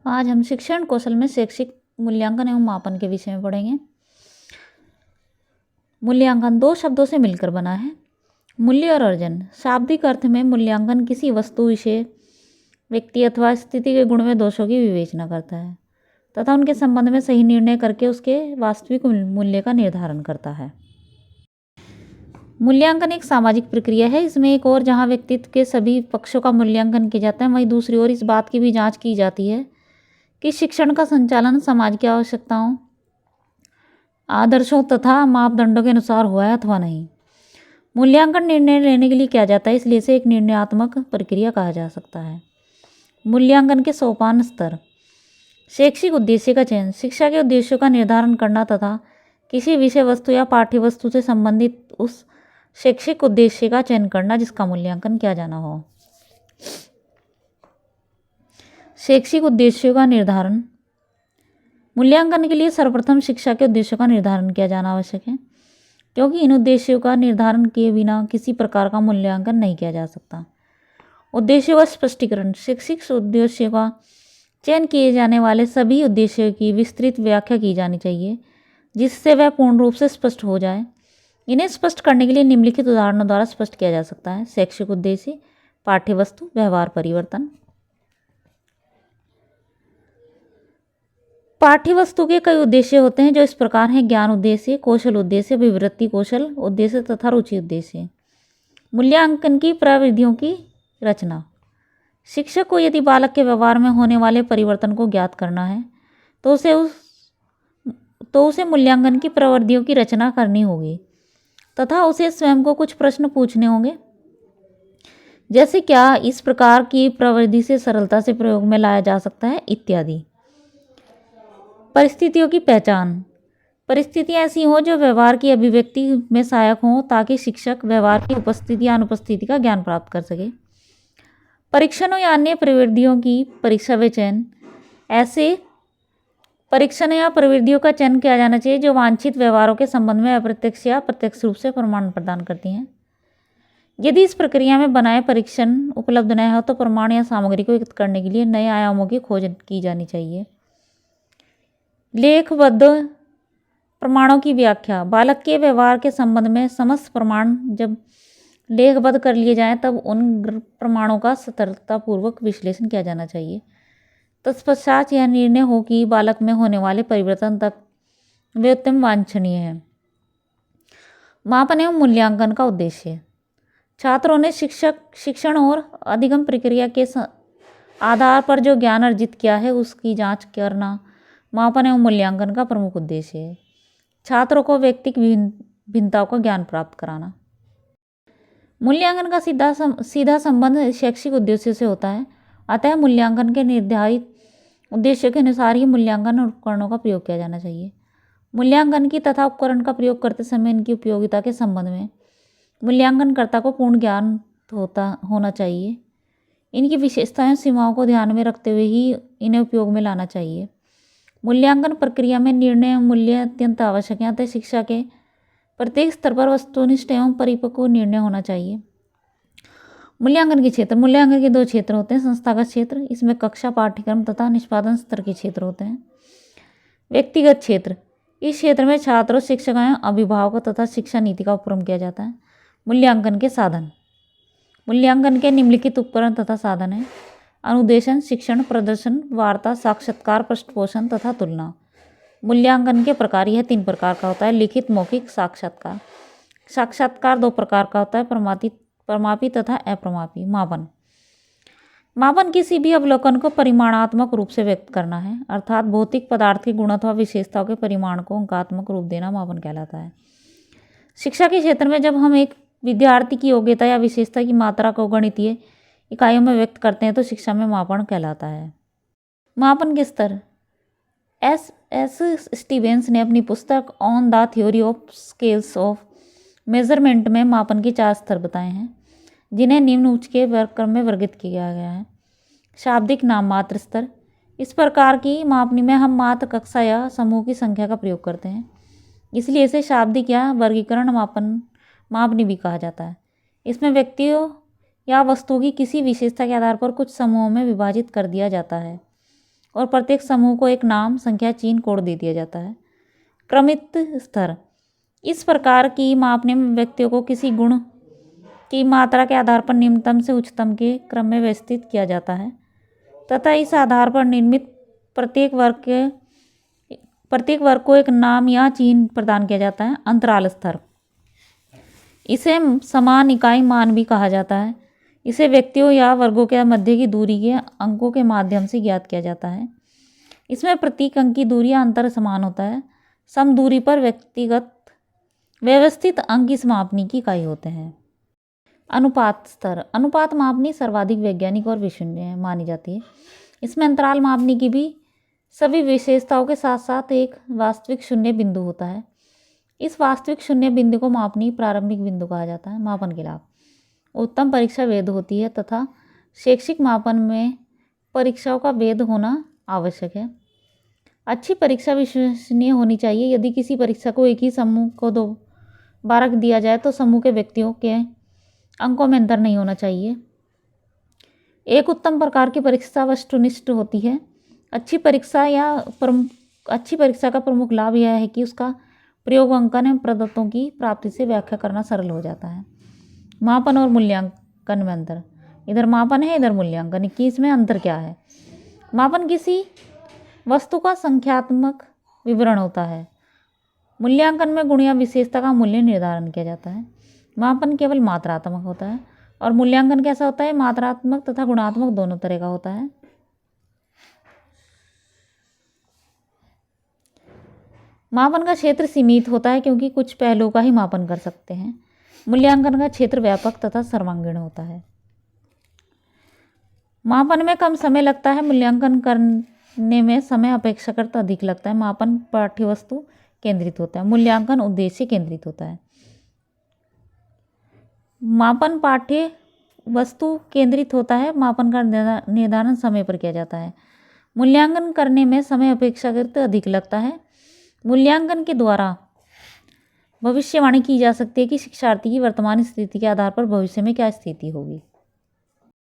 आज हम शिक्षण कौशल में शैक्षिक मूल्यांकन एवं मापन के विषय में पढ़ेंगे। मूल्यांकन दो शब्दों से मिलकर बना है। मूल्य और अर्जन। शाब्दिक अर्थ में मूल्यांकन किसी वस्तु, विषय, व्यक्ति अथवा स्थिति के गुण में दोषों की विवेचना करता है तथा उनके संबंध में सही निर्णय करके उसके वास्तविक मूल्य का निर्धारण करता है। मूल्यांकन एक सामाजिक प्रक्रिया है। इसमें एक ओर जहाँ व्यक्तित्व के सभी पक्षों का मूल्यांकन किया जाता है, वहीं दूसरी ओर इस बात की भी जांच की जाती है कि शिक्षण का संचालन समाज की आवश्यकताओं, आदर्शों तथा मापदंडों के अनुसार हुआ है अथवा नहीं। मूल्यांकन निर्णय लेने के लिए किया जाता है, इसलिए इसे एक निर्णयात्मक प्रक्रिया कहा जा सकता है। मूल्यांकन के सोपान स्तर। शैक्षिक उद्देश्य का चयन। शिक्षा के उद्देश्यों का निर्धारण करना तथा किसी विषय वस्तु या पाठ्य वस्तु से संबंधित उस शैक्षिक उद्देश्य का चयन करना जिसका मूल्यांकन किया जाना हो। शैक्षिक उद्देश्यों का निर्धारण। मूल्यांकन के लिए सर्वप्रथम शिक्षा के उद्देश्यों का निर्धारण किया जाना आवश्यक है, क्योंकि इन उद्देश्यों का निर्धारण किए बिना किसी प्रकार का मूल्यांकन नहीं किया जा सकता। उद्देश्यों का स्पष्टीकरण। शैक्षिक उद्देश्यों का चयन किए जाने वाले सभी उद्देश्यों की विस्तृत व्याख्या की जानी चाहिए, जिससे वह पूर्ण रूप से स्पष्ट हो जाए। इन्हें स्पष्ट करने के लिए निम्नलिखित उदाहरणों द्वारा स्पष्ट किया जा सकता है। शैक्षिक उद्देश्य, पाठ्य वस्तु, व्यवहार परिवर्तन। पाठ्य वस्तु के कई उद्देश्य होते हैं जो इस प्रकार हैं: ज्ञान उद्देश्य, कौशल उद्देश्य, विवृत्ति कौशल उद्देश्य तथा रुचि उद्देश्य। मूल्यांकन की प्रविधियों की रचना। शिक्षक को यदि बालक के व्यवहार में होने वाले परिवर्तन को ज्ञात करना है तो उसे मूल्यांकन की प्रविधियों की रचना करनी होगी तथा उसे स्वयं को कुछ प्रश्न पूछने होंगे, जैसे क्या इस प्रकार की प्रविधि से सरलता से प्रयोग में लाया जा सकता है इत्यादि। परिस्थितियों की पहचान। परिस्थितियाँ ऐसी हों जो व्यवहार की अभिव्यक्ति में सहायक हों ताकि शिक्षक व्यवहार की उपस्थिति या अनुपस्थिति का ज्ञान प्राप्त कर सके। परीक्षणों या अन्य प्रवृत्तियों की परीक्षा व चयन। ऐसे परीक्षण या प्रवृत्तियों का चयन किया जाना चाहिए जो वांछित व्यवहारों के संबंध में अप्रत्यक्ष या प्रत्यक्ष रूप से प्रमाण प्रदान करती हैं। यदि इस प्रक्रिया में बनाए परीक्षण उपलब्ध न हो तो प्रमाण या सामग्री को एकत्र करने के लिए नए आयामों की खोज की जानी चाहिए। लेखबद्ध प्रमाणों की व्याख्या। बालक के व्यवहार के संबंध में समस्त प्रमाण जब लेखबद्ध कर लिए जाएं तब उन प्रमाणों का सतर्कतापूर्वक विश्लेषण किया जाना चाहिए। तत्पश्चात यह निर्णय हो कि बालक में होने वाले परिवर्तन तक वे उत्तम वांछनीय है। मापन एवं मूल्यांकन का उद्देश्य। छात्रों ने शिक्षण और अधिगम प्रक्रिया के आधार पर जो ज्ञान अर्जित किया है उसकी जांच करना मापन एवं मूल्यांकन का प्रमुख उद्देश्य है। छात्रों को व्यक्तिगत भिन्नताओं का ज्ञान प्राप्त कराना। मूल्यांकन का सीधा संबंध शैक्षिक उद्देश्यों से होता है, अतः मूल्यांकन के निर्धारित उद्देश्यों के अनुसार ही मूल्यांकन और उपकरणों का प्रयोग किया जाना चाहिए। मूल्यांकन की तथा उपकरण का प्रयोग करते समय इनकी उपयोगिता के संबंध में मूल्यांकनकर्ता को पूर्ण ज्ञान होना चाहिए। इनकी विशेषताओं सीमाओं को ध्यान में रखते हुए ही इन्हें उपयोग में लाना चाहिए। मूल्यांकन प्रक्रिया में निर्णय एवं मूल्य अत्यंत आवश्यक है, अतः शिक्षा के प्रत्येक स्तर पर वस्तुनिष्ठ एवं परिपक्व निर्णय होना चाहिए। मूल्यांकन के क्षेत्र। मूल्यांकन के दो क्षेत्र होते हैं: संस्थागत क्षेत्र, इसमें कक्षा, पाठ्यक्रम तथा निष्पादन स्तर के क्षेत्र होते हैं। व्यक्तिगत क्षेत्र, इस क्षेत्र में छात्रों, शिक्षकों, अभिभावकों तथा शिक्षा नीति का उपक्रम किया जाता है। मूल्यांकन के साधन। मूल्यांकन के निम्नलिखित उपकरण तथा साधन हैं: अनुदेशन, शिक्षण, प्रदर्शन, वार्ता, साक्षात्कार, पृष्ठपोषण तथा तुलना। मूल्यांकन के प्रकार। यह 3 प्रकार का होता है: लिखित, मौखिक, साक्षात्कार। साक्षात्कार 2 प्रकार का होता है: प्रमापी तथा अप्रमापी। मापन। मापन किसी भी अवलोकन को परिमाणात्मक रूप से व्यक्त करना है, अर्थात भौतिक पदार्थ के गुण अथवा विशेषताओं के परिमाण को अंकात्मक रूप देना मापन कहलाता है। शिक्षा के क्षेत्र में जब हम एक विद्यार्थी की योग्यता या विशेषता की मात्रा को गणितीय इकाइयों में व्यक्त करते हैं तो शिक्षा में मापन कहलाता है। मापन के स्तर। एस स्टीवेंस ने अपनी पुस्तक on the theory of scales of measurement में मापन के 4 स्तर बताए हैं, जिन्हें निम्न उच्च के क्रम में वर्गीकृत किया गया है। शाब्दिक नाम मात्र स्तर। इस प्रकार की मापनी में हम मात्र कक्षा या समूह की संख्या का प्रयोग करते हैं, इसलिए इसे शाब्दिक या वर्गीकरण मापनी भी कहा जाता है। इसमें व्यक्तियों या वस्तुओं की किसी विशेषता के आधार पर कुछ समूहों में विभाजित कर दिया जाता है और प्रत्येक समूह को एक नाम, संख्या, चिन्ह, कोड दे दिया जाता है। क्रमित स्तर, इस प्रकार की मापने में व्यक्तियों को किसी गुण की मात्रा के आधार पर निम्नतम से उच्चतम के क्रम में व्यवस्थित किया जाता है तथा इस आधार पर निर्मित प्रत्येक वर्ग को एक नाम या चिन्ह प्रदान किया जाता है। अंतराल स्तर, इसे समान इकाई मान भी कहा जाता है। इसे व्यक्तियों या वर्गों के मध्य की दूरी के अंकों के माध्यम से ज्ञात किया जाता है। इसमें प्रत्येक अंक की दूरी या अंतर समान होता है। सम दूरी पर व्यवस्थित अंक इस मापनी की इकाई होते हैं। अनुपात स्तर, अनुपात मापनी सर्वाधिक वैज्ञानिक और विश्वसनीय मानी जाती है। इसमें अंतराल मापनी की भी सभी विशेषताओं के साथ साथ एक वास्तविक शून्य बिंदु होता है। इस वास्तविक शून्य बिंदु को मापनीय प्रारंभिक बिंदु कहा जाता है। मापन के लाभ, उत्तम परीक्षा वेद होती है तथा शैक्षिक मापन में परीक्षाओं का वेद होना आवश्यक है। अच्छी परीक्षा विश्वसनीय होनी चाहिए। यदि किसी परीक्षा को एक ही समूह को दोबारा दिया जाए तो समूह के व्यक्तियों के अंकों में अंतर नहीं होना चाहिए। एक उत्तम प्रकार की परीक्षा वस्तुनिष्ठ होती है। अच्छी परीक्षा का प्रमुख लाभ यह है कि उसका प्रयोग अंकन एवं प्रदत्तों की प्राप्ति से व्याख्या करना सरल हो जाता है। मापन और मूल्यांकन में अंतर, इधर मापन है इधर मूल्यांकन, कि इसमें अंतर क्या है। मापन किसी वस्तु का संख्यात्मक विवरण होता है। मूल्यांकन में गुण या विशेषता का मूल्य निर्धारण किया जाता है। मापन केवल मात्रात्मक होता है और मूल्यांकन कैसा होता है, मात्रात्मक तथा गुणात्मक दोनों तरह का होता है। मापन का क्षेत्र सीमित होता है क्योंकि कुछ पहलुओं का ही मापन कर सकते हैं। मूल्यांकन का क्षेत्र व्यापक तथा सर्वांगीण होता है। मापन में कम समय लगता है, मूल्यांकन करने में समय अपेक्षाकृत अधिक लगता है। मापन पाठ्यवस्तु केंद्रित होता है, मूल्यांकन उद्देश्य केंद्रित होता है। मापन पाठ्य वस्तु केंद्रित होता है, मापन का निर्धारण समय पर किया जाता है। मूल्यांकन करने में समय अपेक्षाकृत अधिक लगता है। मूल्यांकन के द्वारा भविष्यवाणी की जा सकती है कि शिक्षार्थी की वर्तमान स्थिति के आधार पर भविष्य में क्या स्थिति होगी।